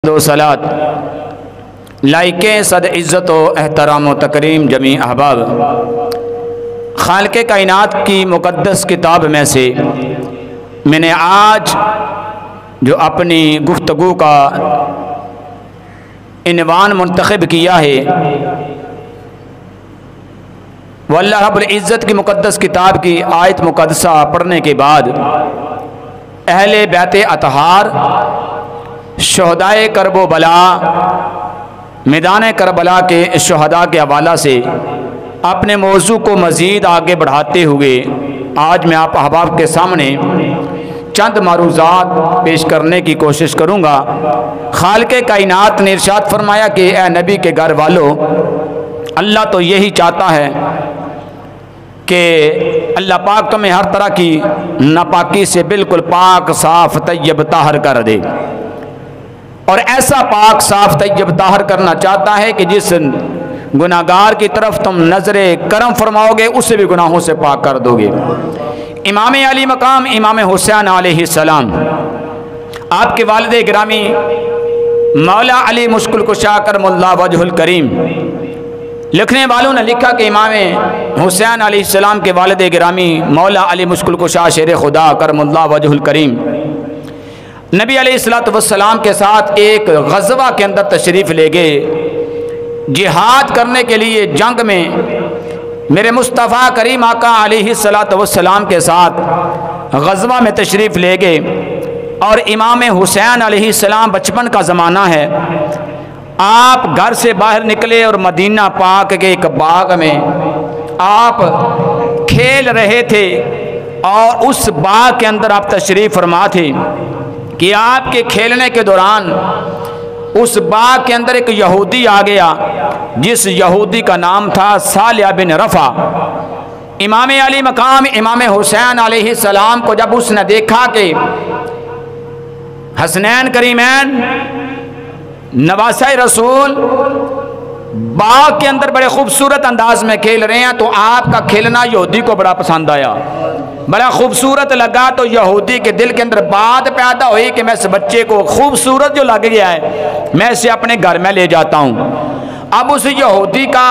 دو سلات لائقیں صد عزت و احترام و تکریم جمی احباب، خالق کائنات کی مقدس کتاب میں سے میں نے آج جو اپنی گفتگو کا عنوان منتخب کیا ہے وہ اللہ رب العزت کی مقدس کتاب کی آیت مقدسہ پڑھنے کے بعد اہل بیت اطہار، شہدائے کرب و بلا، میدان کربلا کے شہداء کے حوالہ سے اپنے موضوع کو مزید آگے بڑھاتے ہوئے آج میں آپ احباب کے سامنے چند معروضات پیش کرنے کی کوشش کروں گا۔ خالق کائنات نے ارشاد فرمایا کہ اے نبی کے گھر والوں، اللہ تو یہی چاہتا ہے کہ اللہ پاک تمہیں ہر طرح کی ناپاکی سے بالکل پاک صاف طیب طاہر کر دے، اور ایسا پاک صاف طیب طاہر کرنا چاہتا ہے کہ جس گناہگار کی طرف تم نظر کرم فرماؤ گے اسے بھی گناہوں سے پاک کر دو گے۔ امام علی مقام امام حسین علیہ السلام، آپ کے والد گرامی مولا علی مشکل کشا کرم اللہ وجہ الکریم، لکھنے والوں نے لکھا کہ امام حسین علیہ السلام کے والد گرامی مولا علی مشکل کشا شیر خدا کرم اللہ وجہ الکریم نبی علیہ السلام کے ساتھ ایک غزوہ کے اندر تشریف لے گئے، جہاد کرنے کے لیے جنگ میں میرے مصطفیٰ کریم آقا علیہ السلام کے ساتھ غزوہ میں تشریف لے گئے، اور امام حسین علیہ السلام بچپن کا زمانہ ہے، آپ گھر سے باہر نکلے اور مدینہ پاک کے ایک باغ میں آپ کھیل رہے تھے، اور اس باغ کے اندر آپ تشریف فرما تھے کہ آپ کے کھیلنے کے دوران اس باغ کے اندر ایک یہودی آ گیا جس یہودی کا نام تھا صالح بن رفع۔ امام علی مقام امام حسین علیہ السلام کو جب اس نے دیکھا کہ حسنین کریمین نواسہ رسول باغ کے اندر بڑے خوبصورت انداز میں کھیل رہے ہیں، تو آپ کا کھیلنا یہودی کو بڑا پسند آیا، بڑا خوبصورت لگا، تو یہودی کے دل کے اندر بات پیدا ہوئی کہ میں اس بچے کو خوبصورت جو لگ گیا ہے میں اسے اپنے گھر میں لے جاتا ہوں۔ اب اس یہودی کا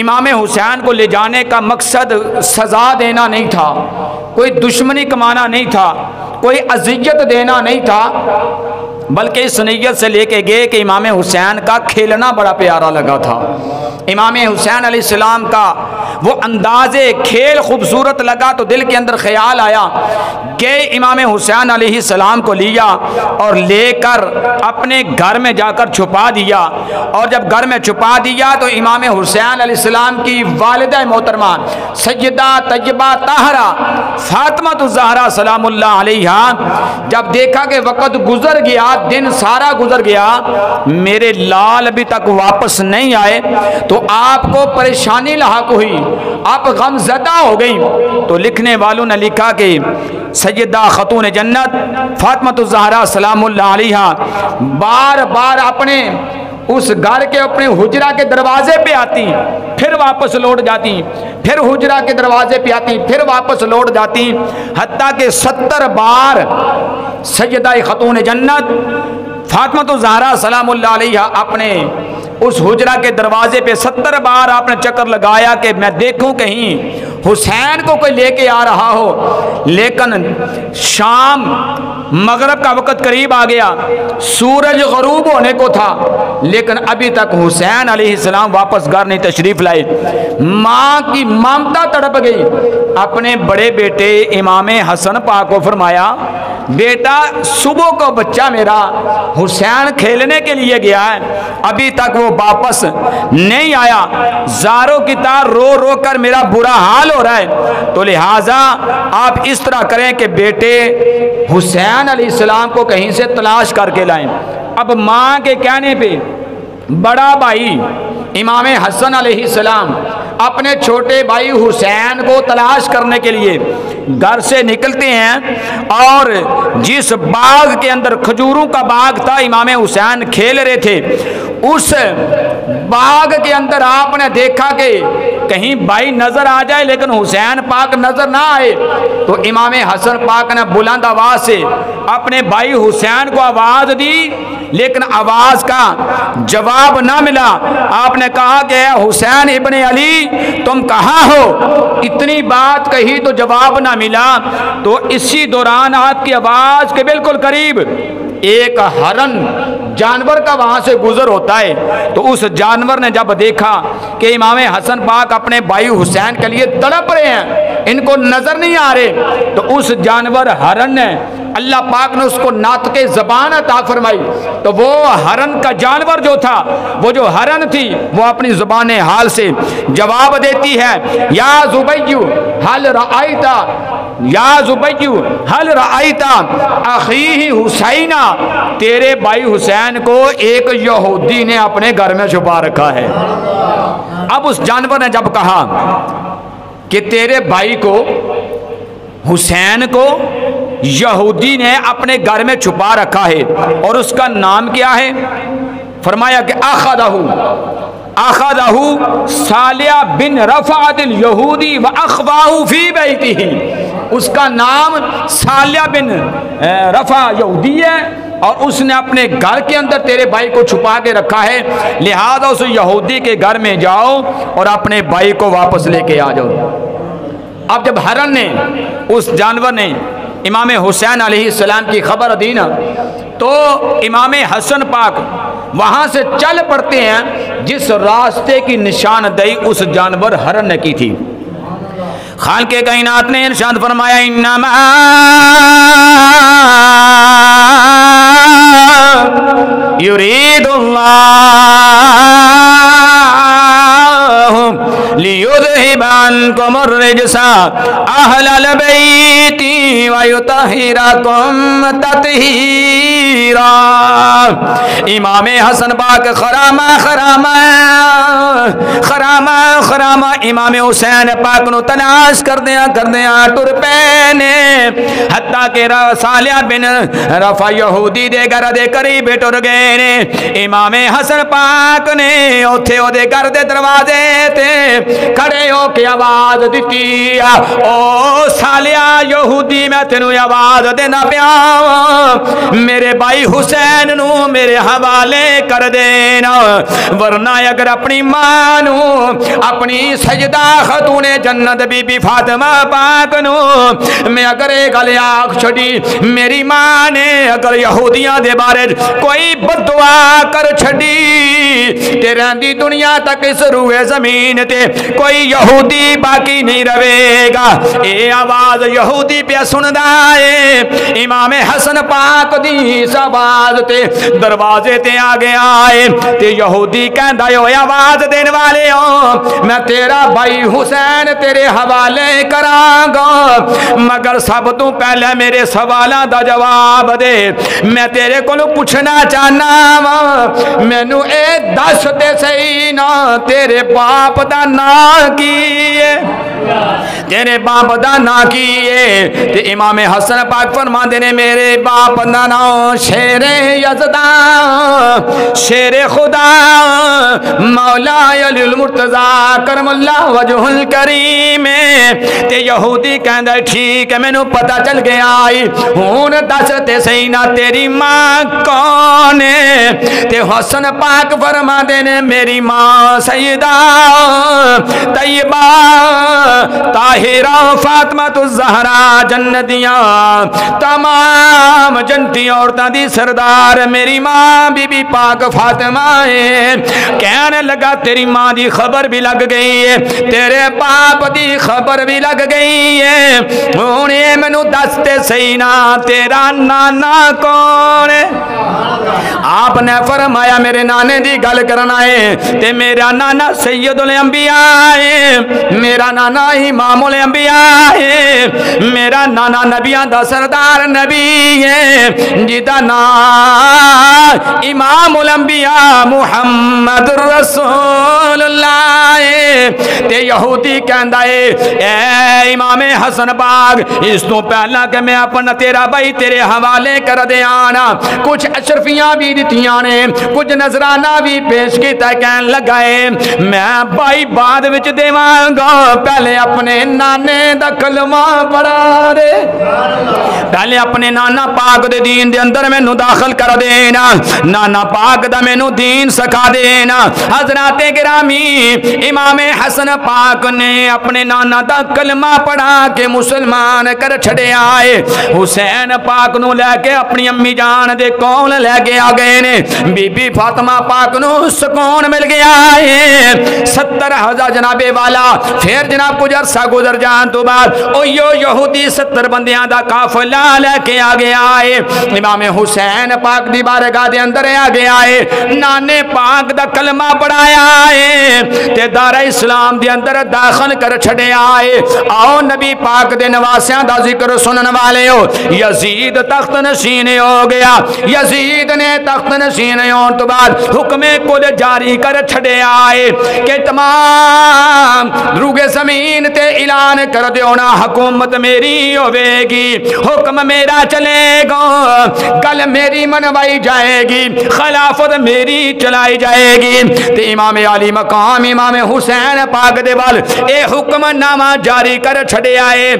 امام حسین کو لے جانے کا مقصد سزا دینا نہیں تھا، کوئی دشمنی کمانا نہیں تھا، کوئی اذیت دینا نہیں تھا، بلکہ اس نیت سے لے کے گئے کہ امام حسین کا کھیلنا بڑا پیارا لگا تھا، امام حسین علیہ السلام کا وہ انداز کھیل خوبصورت لگا، تو دل کے اندر خیال آیا کہ امام حسین علیہ السلام کو لیا اور لے کر اپنے گھر میں جا کر چھپا دیا، اور جب گھر میں چھپا دیا تو امام حسین علیہ السلام کی والدہ محترمہ سیدہ طیبہ طاہرہ فاطمہ الزہرا سلام اللہ علیہا جب دیکھا کہ وقت گزر گیا، دن سارا گزر گیا، میرے لال ابھی تک واپس نہیں آئے، تو آپ کو پریشانی لاحق ہوئی، آپ غم زدہ ہو گئی، تو لکھنے والوں نے لکھا کہ سیدہ خاتون جنت فاطمہ الزہرا سلام اللہ علیہا بار بار اپنے اس گھر کے اپنے حجرہ کے دروازے پہ آتی، پھر واپس لوٹ جاتی، پھر حجرہ کے دروازے پہ آتی، پھر واپس لوٹ جاتی، حتیٰ کہ 70 بار سیدہ خاتون جنت فاطمہ الزہرا سلام اللہ علیہ اپنے اس حجرہ کے دروازے پہ 70 بار آپ نے چکر لگایا کہ میں دیکھوں کہیں حسین کو کوئی لے کے آ رہا ہو، لیکن شام مغرب کا وقت قریب آ گیا، سورج غروب ہونے کو تھا، لیکن ابھی تک حسین علیہ السلام واپس گھر نہیں تشریف لائے۔ ماں کی ممتا تڑپ گئی، اپنے بڑے بیٹے امام حسن پاک کو فرمایا، بیٹا صبح کو بچہ میرا حسین کھیلنے کے لیے گیا ہے، ابھی تک وہ واپس نہیں آیا، زاروں کی طرح رو رو کر میرا برا حال ہو رہا ہے، تو لہٰذا آپ اس طرح کریں کہ بیٹے حسین علیہ السلام کو کہیں سے تلاش کر کے لائیں۔ اب ماں کے کہنے پہ بڑا بھائی امام حسن علیہ السلام اپنے چھوٹے بھائی حسین کو تلاش کرنے کے لیے گھر سے نکلتے ہیں، اور جس باغ کے اندر کھجوروں کا باغ تھا امام حسین کھیل رہے تھے، اس باغ کے اندر آپ نے دیکھا کہ کہیں بھائی نظر آ جائے لیکن حسین پاک نظر نہ آئے، تو امام حسن پاک نے بلند آواز سے اپنے بھائی حسین کو آواز دی، لیکن آواز کا جواب نہ ملا۔ آپ نے کہا کہ اے حسین ابن علی تم کہاں ہو؟ اتنی بات کہی تو جواب نہ ملا، تو اسی دوران آپ کی آواز کے بالکل قریب ایک ہرن جانور کا وہاں سے گزر ہوتا ہے۔ تو اس جانور نے جب دیکھا کہ امام حسن پاک اپنے بھائی حسین کے لیے تڑپ رہے ہیں، ان کو نظر نہیں آ رہے، تو اس جانور ہرن نے اللہ پاک نے اس کو ناطق زبان عطا فرمائی، تو وہ ہرن کا جانور جو تھا، وہ جو ہرن تھی، وہ اپنی زبان حال سے جواب دیتی ہے، یا زبیو حل رأیتا، یا زبیو حل رأیتا اخیہ حسینہ، تیرے بھائی حسین کو ایک یہودی نے اپنے گھر میں چھپا رکھا ہے۔ اب اس جانور نے جب کہا کہ تیرے بھائی کو حسین کو یہودی نے اپنے گھر میں چھپا رکھا ہے اور اس کا نام کیا ہے، فرمایا کہ اخذہ صالح بن رفعت الیہودی واخواہ فی بیتہ، اس کا نام صالح بن رفع یہودی ہے اور اس نے اپنے گھر کے اندر تیرے بھائی کو چھپا کے رکھا ہے، لہذا اس یہودی کے گھر میں جاؤ اور اپنے بھائی کو واپس لے کے آ جاؤ۔ اب جب ہرن نے، اس جانور نے امام حسین علیہ السلام کی خبر دی نا، تو امام حسن پاک وہاں سے چل پڑتے ہیں جس راستے کی نشاندہی اس جانور ہرن نے کی تھی۔ خالق کائنات نے ارشاد فرمایا انما یرید اللہ لیذہب عنکم الرجس اہل البیت ویطہرکم تطہیرا۔ امام حسن پاک خرامہ امام حسین پاک نو تلاش کردیاں ٹر پے نے، حتیٰ کہ صالح بن رفع یہودی دے گھر دے قریب ٹر گئے نے۔ امام حسن پاک نے اوتھے او دے گھر دے دروازے تے کھڑے ہو کے آواز دیتی، او صالح یہودی میں تینوں آواز دینا پیا، میرے بھائی حسین نو میرے حوالے کر دینا، ورنہ اگر اپنی ماں نو، اپنی سجدہ خاتون جنت بی بی فاطمہ پاک نو میں اگر ایک گل آکھ چھڑی، میری ماں نے اگر یہودیاں دے بارے کوئی بد دعا کر چھڑی، تے رہندی دنیا تک اس روئے زمین تے کوئی یہودی باقی نہیں رہے گا۔ اے آواز یہودی پہ سندا ہے، امام حسن پاک دی اس آواز تے دروازے تے آگے آئے، تے یہودی کہندا ہے آواز دین والے ہو، میں تیرا بھائی حسین تیرے حوالے کراں گا، مگر سب تو پہلے میرے سوالاں دا جواب دے۔ میں تیرے کو پوچھنا چاہنا وا، مینوں اے دس تے صحیح نا تیرے باپ دا نام کی ہے، تیرے باپ دا نام کی ہے؟ تے امام حسن پاک فرماندے نے میرے باپ دا نام شیر یزدان، شیر خدا مولا علی المرتضی کرم اللہ وجہ الکریم۔ تے یہودی کہندا ٹھیک ہے مینوں پتہ چل گیا، ہن دس تے صحیح نا تیری ماں کون ہے؟ تے حسن پاک فرماندے نے میری ماں سیدہ طیبہ طاہرہ فاطمہ الزہرا جنتیاں تمام جنتی عورتاں دی سردار میری ماں بی بی پاک فاطمہ ہے۔ کہنے لگا تیری ماں دی خبر بھی لگ گئی ہے، تیرے باپ دی خبر بھی لگ گئی ہے، انہیں مینوں دستے صحیح نا تیرا نانا کون ہے؟ آپ نے فرمایا میرے نانے دی گل کرنا ہے، تے میرا نانا سید الانبیاء ہے، میرا نانا امام الانبیاء ہے، میرا نانا نبیان دا سردار نبی ہے، جدا نام امام الانبیاء محمد رسول اللہ ہے۔ تے یہودی کہندا ہے اے امام حسن پاک، اس تو پہلا کہ میں اپنا تیرا بھائی تیرے حوالے کر دے آنا، کچھ اشرفیاں بھی دیتی فرمائیاں نے کچھ نظرانہ بھی پیش کیتا کہن لگائے میں بائی بعد وچ دیواں گا پہلے اپنے نانے دا کلمہ پڑھا دے پہلے اپنے نانا پاک دے دین دے اندر میں نو داخل کر دینا نانا پاک دا میں نو دین سکھا دینا حضرات گرامی امام حسن پاک نے اپنے نانا دا کلمہ پڑھا کے مسلمان کر چھڑے آئے حسین پاک نو لے کے اپنی امی جان دے کون لے کے آ گئے نے بی بی فاطمہ پاک نو سکون مل گیا ہے 70,000 جناب والا پھر جناب کچھ عرصہ گزر جان تو بعد او یہودی 70 بندیاں دا قافلہ لے کے آ گیا ہے امام حسین پاک دی بارگاہ دے اندر آ گیا ہے نانے پاک دا کلمہ پڑھایا ہے تے دار اسلام دے اندر داخل کر چھڑے آئے آؤ نبی پاک دے نواسیاں دا ذکر سنن والے ہو یزید تخت نشین ہو گیا یزید نے تخت نشین ہون تو بعد حکم کل جاری کر چھڑے آئے کہ تمام روگ زمین تے اعلان کر دیونا حکومت میری ہوے گی حکم میرا چلے گا گل میری منوائی جائے گی خلافت میری چلائی جائے گی تے امام علی مقام امام حسین پاک دے وال اے حکم نامہ جاری کر چھڑے آئے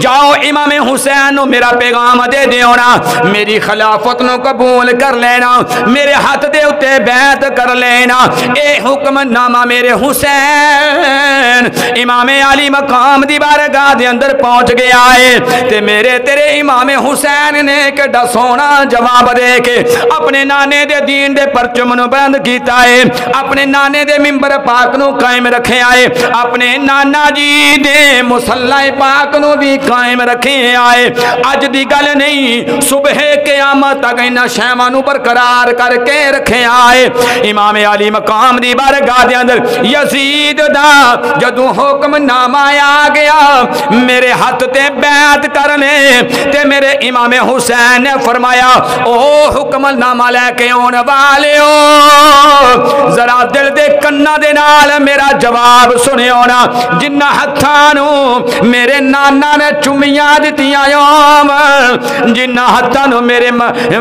جاؤ امام حسین نو میرا پیغام دے دیونا میری خلافت نو قبول کر لینا میرے ہاتھ دے اتے بیعت کر لینا اے حکم نامہ میرے حسین امام علی مقام دی بارگاہ دے اندر پہنچ گیا ہے تے میرے تیرے امام حسین نے کڈا سونا جواب دے کے اپنے نانے دے دین دے پرچم نو بلند کیتا ہے اپنے نانے دے ممبر پاک نو قائم رکھے آئے اپنے نانا جی دے مصلی پاک نو بھی قائم رکھے آئے اج دی گل نہیں صبح قیامت تک انہاں شیواں نو برقرار کر کے رکھے آئے امام علی مقام دی بارگاہ دے اندر یزید دا جدوں حکم نامہ آ گیا میرے ہاتھ تے بیعت کر لے تے میرے امام حسین نے فرمایا او حکم نامہ لے کے اون والیو ذرا دل دے کنا دے نال میرا جواب سنے ہونا جنہ ہتھاں نو میرے نانا نے چمیاں دتیاں یوم جنہ ہتھاں نو میرے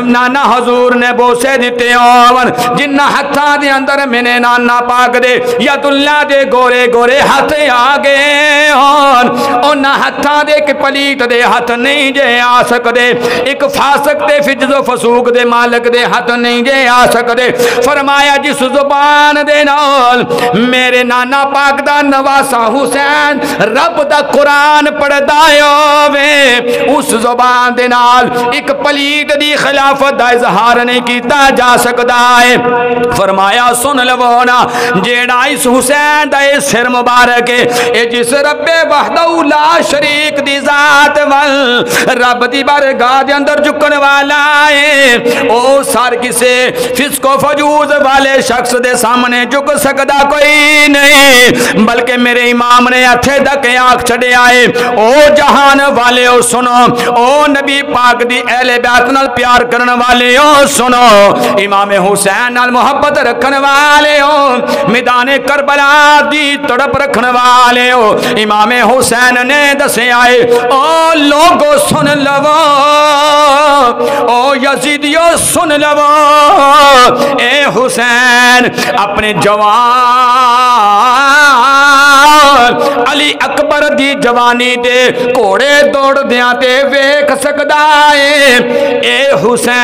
نانا حضور نے بوسے دتے ہون جنہ ہتھاں دے اندر میرے نانا پاک دے ید اللہ دے گورے گورے ہاتھ آ گئے ہون انہاں ہتھاں دے کہ پلیت دے ہاتھ نہیں جے آ سکدے ایک فاسق دے فجز و فسوق دے مالک دے ہاتھ نہیں جے آ سکدے فرمایا جس زبان دے نال میرے نانا پاک دا نواسا حسین رب دا قرآن پڑھدا ہووے اس زبان دے نال ایک پلیت دی خلافت دا اظہار نہیں کیتا جا سکدا ہے فرمایا سن لو نا جیڑا اس حسین دا سر مبارک ہے اے جس رب وحدہ لا شریک دی ذات وال رب دی بارگاہ دے اندر جھکن والا ہے او سار کسے فسق و فجوز والے شخص دے سامنے جھک سکدا کوئی نہیں بلکہ میرے امام نے ہتھے دکے آنکھ چھڑے آئے او جہان والے او سنو او نبی پاک دی اہل بیت نال پیار کرن والے او سنو امام حسین نال محبت رکھن والے او میدان کربلا دی تڑپ رکھن والے او امام حسین نے دسے آئے او لوگو سن لو او یزیدیو سن لو اے حسین اپنے جوان علی اکبر دی جوانی دے کوڑے دوڑ دیاں تے ویکھ سکدا ہے اے حسین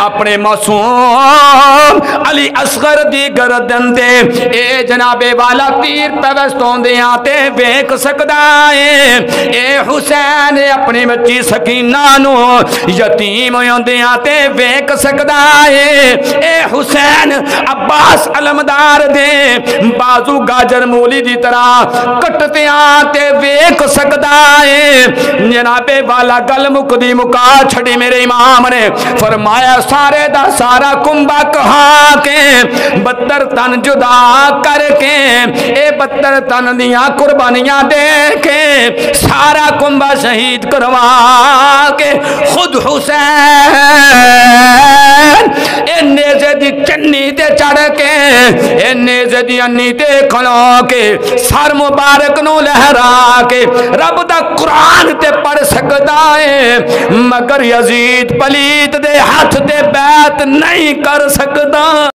اپنے معصوم علی اصغر دی گردن دے اے جناب والا تیر پیوستوں دیاں تے ویکھ سکدا ہے اے حسین اپنی بچی سکینہ نو یتیم ہوندیاں تے ویکھ سکدا ہے اے حسین عباس علمدار دے بازو گاجر مولی دی طرح کٹتیاں تے ویکھ سکدا ہے جناب والا گل مکدی مکا چھڑی میرے امام نے فرمایا سا سارے دا سارا کنبا کہا کے بتر تن جدا کر کے اے بتر تن دیاں قربانیاں دے کے سارا کنبا شہید کروا کے خود حسین اے نیزے دی چنی تے چڑھ کے اے نیزے دی انی تے کھلو کے سر مبارک نو لہرا کے رب دا قرآن تے پڑھ سکدا ہے مگر یزید پلیت دے ہاتھ تے بیعت نہیں کر سکدا.